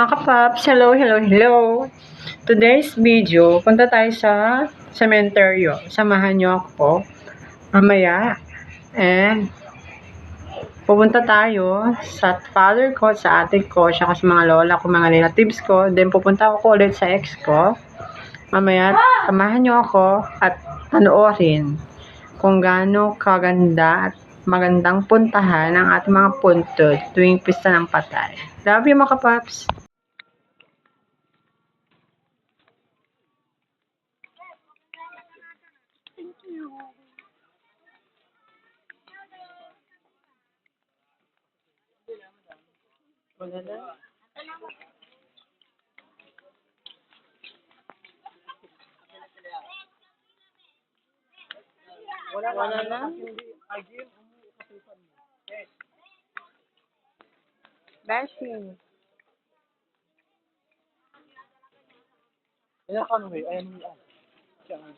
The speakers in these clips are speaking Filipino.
mga kapaps, hello. Today's video, punta tayo sa sementeryo. Samahan niyo ako po mamaya. And pupunta tayo sa father ko, sa ate ko, saka sa mga lola ko, mga relatives ko. Then pupunta ako ulit sa ex ko. Mamaya, samahan niyo ako at panoorin kung gaano kaganda at magandang puntahan ang ating mga puntod tuwing pista ng patay. Love you mga kapaps! Wala na. Wala na. Bashing. Ayan ka naman, ayan mo yan. Diyan.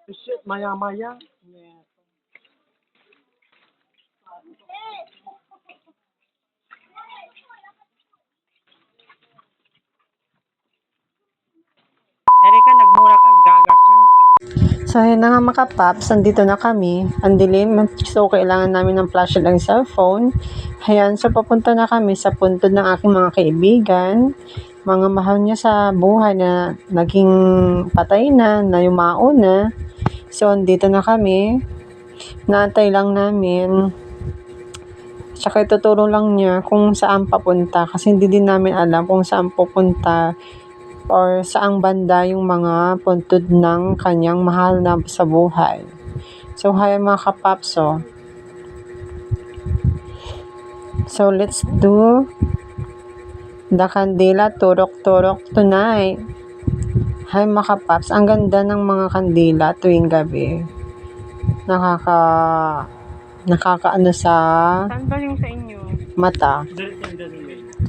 Shit, maya-maya. Yeah. Erika, nagmura ka, gaga ka. So, yun na nga mga kapaps, andito na kami. Ang dilim, so kailangan namin ng flashlight ng cellphone. Ayan, so papunta na kami sa puntod ng aking mga kaibigan. Mga mahal niya sa buhay na naging patay na yumao na. So, andito na kami. Naantay lang namin. Tsaka ituturo lang niya kung saan papunta. Kasi hindi din namin alam kung saan pupunta or saang banda yung mga puntod ng kanyang mahal na sa buhay. So, hi mga kapapso. So, let's do the Kandila Turok-Turok tonight. Hi mga kapaps. Ang ganda ng mga kandila tuwing gabi. Nakakaano sa Saan ba yung sa inyo? mata.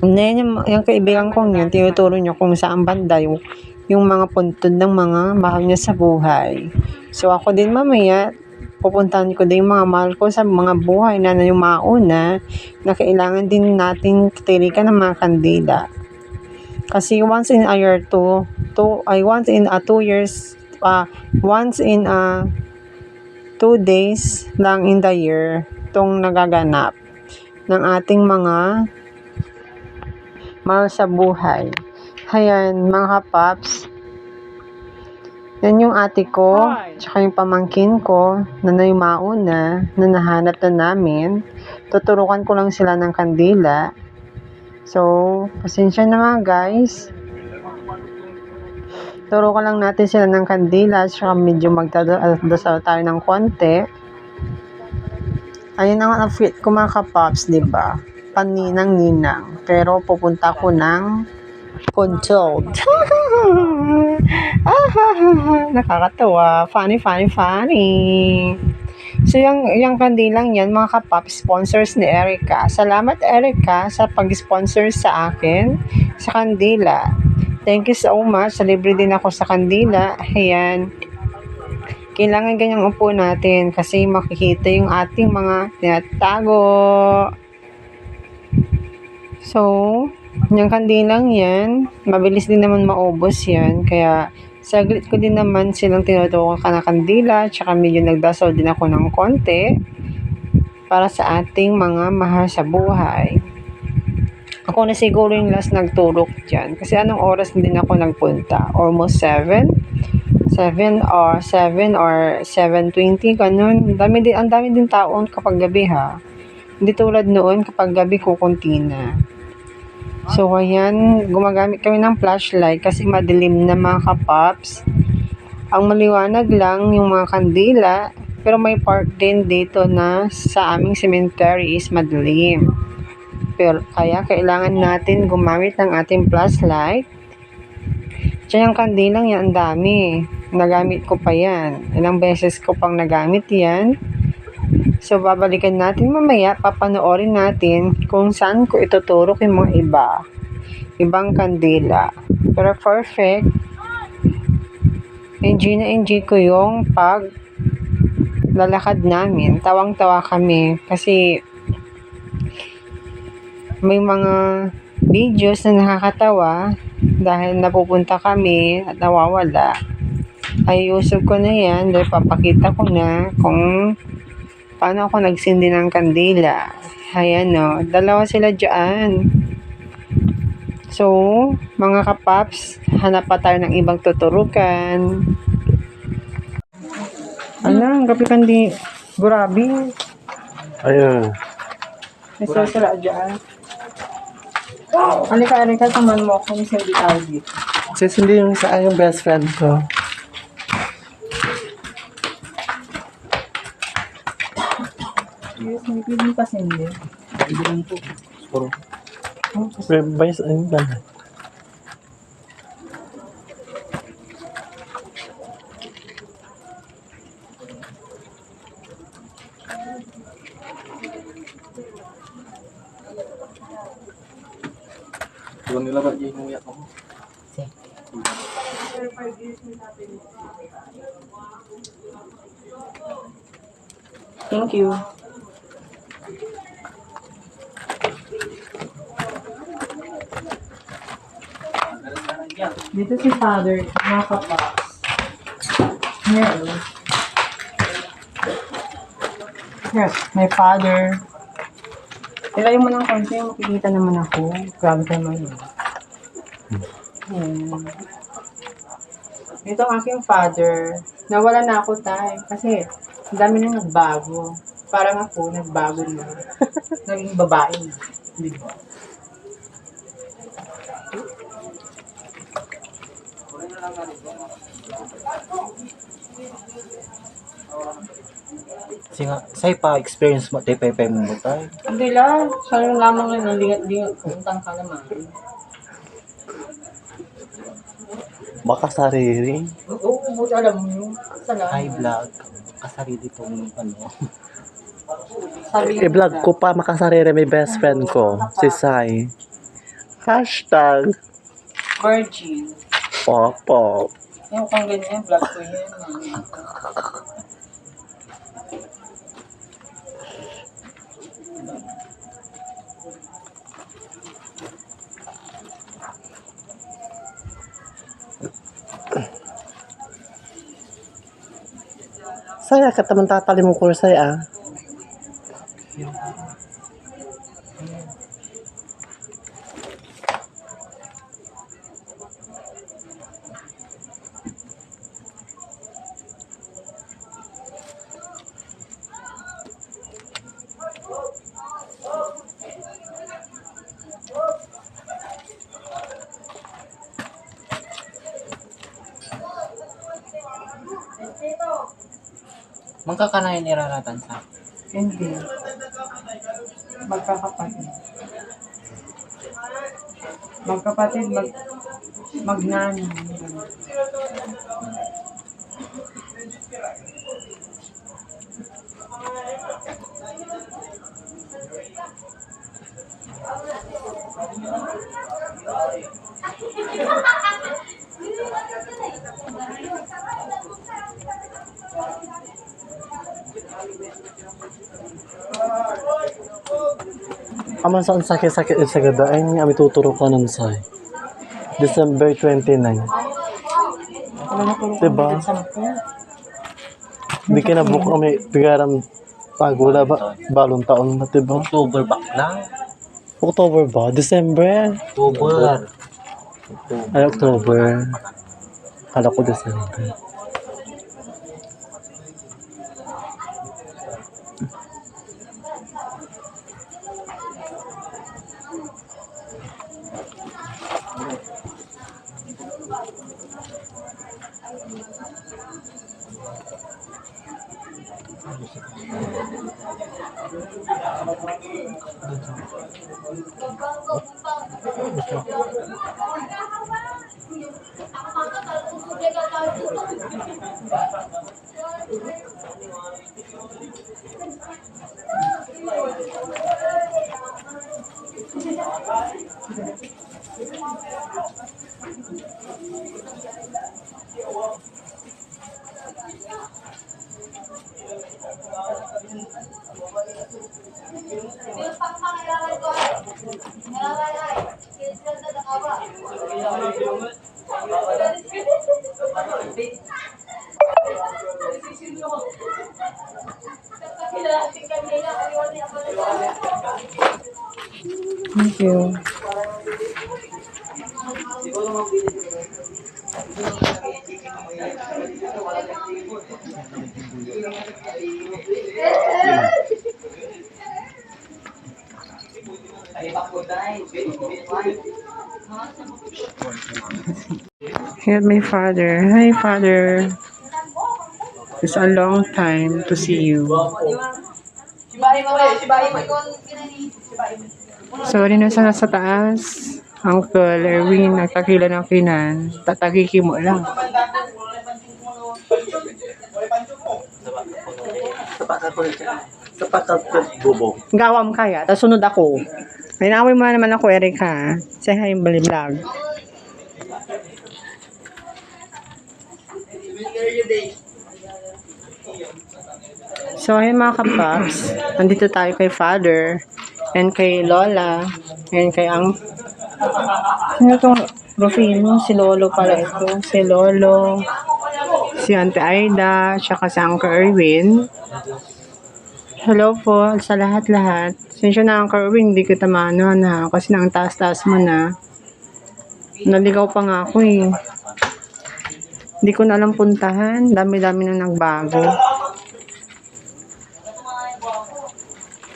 Hindi, yung kaibigan kong yun, tinuturo niyo kung saan banda yung mga puntod ng mga mahal niya sa buhay. So, ako din mamaya, pupuntahan ko din yung mga mahal ko sa mga buhay na yung mauna na kailangan din natin tirikan ng mga kandila. Kasi once in a year once in 2 days lang in the year itong nagaganap ng ating mga mahal sa buhay. Ayan, mga kapaps. Yan yung ate ko, tsaka yung pamangkin ko na nayumao na nahanap na namin. Tuturukan ko lang sila ng kandila. So, pasensya na mga guys. Turukan lang natin sila ng kandila, tsaka medyo magdadasal tayo ng konti. Ayun ang outfit ko mga kapaps, diba? Paninang-ninang. Pero pupunta ko ng puntod. Nakakatawa. Funny. So, yung kandilang yan, mga kapap, sponsors ni Erika. Salamat, Erika, sa pag-sponsor sa akin sa kandila. Thank you so much. Sa libre din ako sa kandila. Ayan. Kailangan ganyang upo natin kasi makikita yung ating mga tinatago. So, yung kandilang yan, mabilis din naman maubos yan. Kaya, saglit ko din naman silang tinutukan ka na kandila. Tsaka medyo nagdasal din ako ng konti para sa ating mga mahal sa buhay. Ako na siguro yung last nagturok dyan. Kasi anong oras din ako nagpunta? Almost 7 or 7:20, ganun. Ang dami din taon kapag gabi ha. Hindi tulad noon kapag gabi kukunti na. So, ayan, gumagamit kami ng flashlight kasi madilim na mga kapaps. Ang maliwanag lang yung mga kandila, pero may part din dito na sa aming cemetery is madilim. Pero kaya kailangan natin gumamit ng ating flashlight. Diyan yung kandilang yan, ang dami. Nagamit ko pa yan. Ilang beses ko pang nagamit yan. So, babalikan natin mamaya, papanoorin natin kung saan ko ituturok yung mga ibang kandila. Pero perfect. Enjoy ko yung lalakad namin. Tawang-tawa kami kasi may mga videos na nakakatawa dahil napupunta kami at nawawala. Ayusin ko na yan dahil papakita ko na kung paano ako nagsindi ng kandila. Ayan o, dalawa sila dyan. So, mga kapaps, hanap pa tayo ng ibang tuturukan. Ang gabi kandi, grabe. Ayun. May sasara dyan. Alika, saman mo ako, may sindi tayo dito. Sis, hindi yung isa yung best friend ko. Yes, may pili pa sindi. Hindi lang po. Puro. Bayas, ano ba? Tuwan nila ba yung umiyak ako? Thank you. Dito si Father, mga kapas. Here. Here, my Father. Ilayo mo ng konti, makikita naman ako. Grabe naman yun. Ito ang aking father. Nawala na ako tayo kasi ang dami nang nagbago. Parang ako, nagbago na. Naging babae na. Di ba? Say pa experience mo TPP mo ba tayo? Hindi lang. Sana lamang lang nalingat-lingat. Puntang ka naman. Baka sarili. Oo, buti alam mo yun. Salamat. Hi vlog. Kasarili pong ano. Sabi I-vlog ko pa makasarili may best friend ko, si Sai. Hashtag Virgin. Pop. Yung kung ganyan, vlog ko yan. Saya ka taman tatali mo ko saya. Magkakanayan iraratan sa. Hindi. Magkakapatid. Magkapatid, magnani. Aman saan sakit-sakit sa gada ay kami tuturo ko nun sa December 29. Wala na tulog Diba? kami sa mako. Di kinabuk kami pigaran pagula ba balong taon na diba? October back lang. October ba? December? October. Ay, October. Kala ko December. Thank you. Here's my father. Hi, father. It's a long time to see you. Sorry na sa nasa taas. Uncle Erwin, nagtakila ng kinan. Tatagiki mo lang. Sapatat bubong. Gawam kaya, tapos sunod ako. May naway mo naman ako, Erika. Say hi, Bali Vlog. So, ayun mga kapaps, nandito tayo kay Father, and kay Lola, and kay sino itong Rufino? Si Lolo pala ito. Si Lolo, si Auntie Aida, tsaka si Uncle Erwin. Hello po sa lahat-lahat. Sinsya na Uncle Erwin, hindi kita maano na, kasi nang taas-taas mo na. Naligaw pa nga ako eh. Hindi ko na alam puntahan. Dami-dami na nagbago.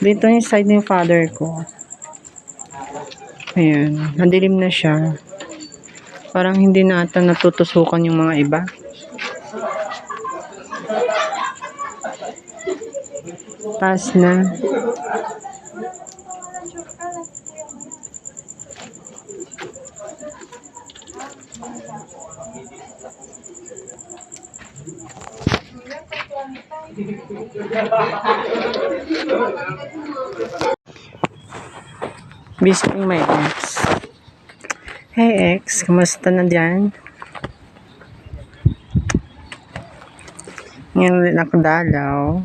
Dito yung side ng father ko. Ayan. Nadilim na siya. Parang hindi na ata natutusukan yung mga iba. Taas na. Visiting my ex. Hey ex, kamusta na dyan? Ngayon ulit ako dalaw.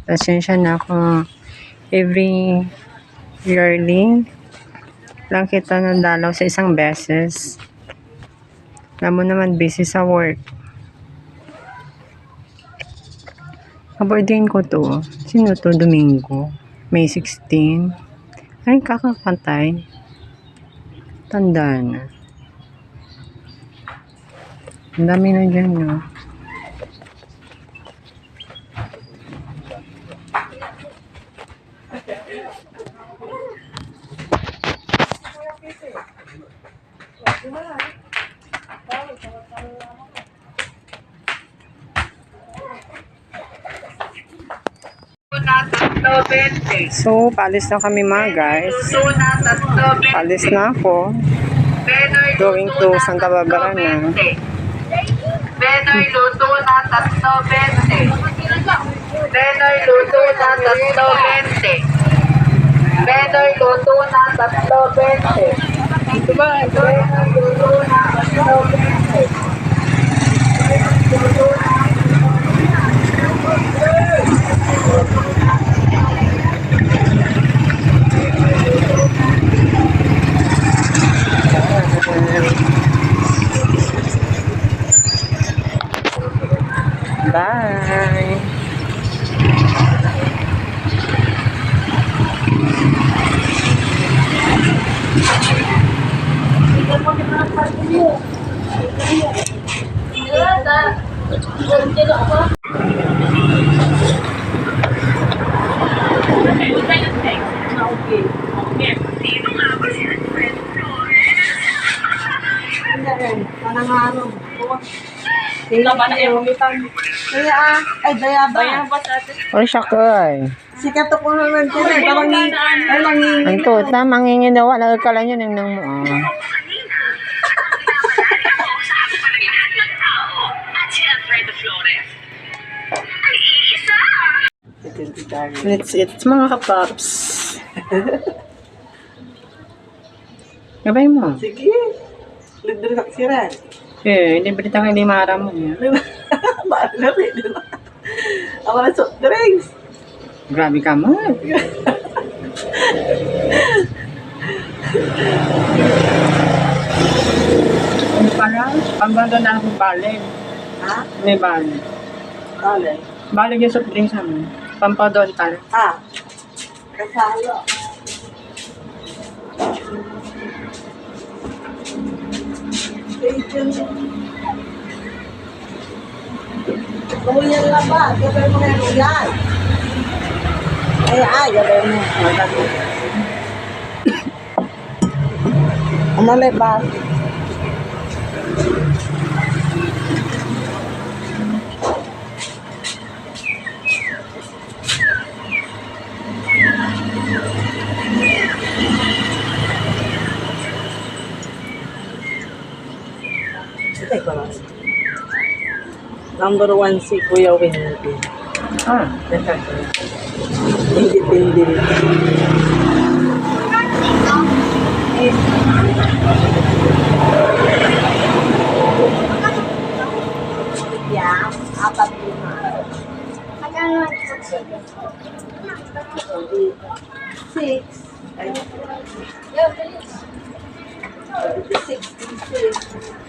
Pasensya na ako every yearly lang kita nadalaw sa isang beses. Alam mo naman, busy sa work. Kabirthdayin ko to. Sino to? Domingo. May 16. Ay, kakapantay. Tanda na. Ang dami na dyan, no? So, paalis na kami mga guys. Paalis na ako. Going to Santa Barbara na. Benoy luto na 3.20. Benoy luto na 3.20. Benoy luto na 3.20. Diba? Benoy luto na 3.20. Bye! Laban na yung umitan. Kaya, ay, dayaba. Oy, syakay. Sikat ako naman ko na. Dalangin. Ang tuta, manginginawa. Nagkala nyo nang nang mo. Ah. It's mga kapaps. Gabay mo. Sige. Libre na siran. Eh, hindi balita kang limara mo. Baal na rin. Ako na soft drinks. Grabe ka mo. Ano pala? Pambando na akong balik. Ha? May balik. Alay. Balik yung soft drinks namin. Pampadontal. Ah. Kasalo. Kuya lang ba? Gabay mo ngayon yan. Ay, gabay mo. Umalay ba? Number 1 si Kuya Winnie. Ah, Independent. Yeah, apat lima. Six. Ay. 66.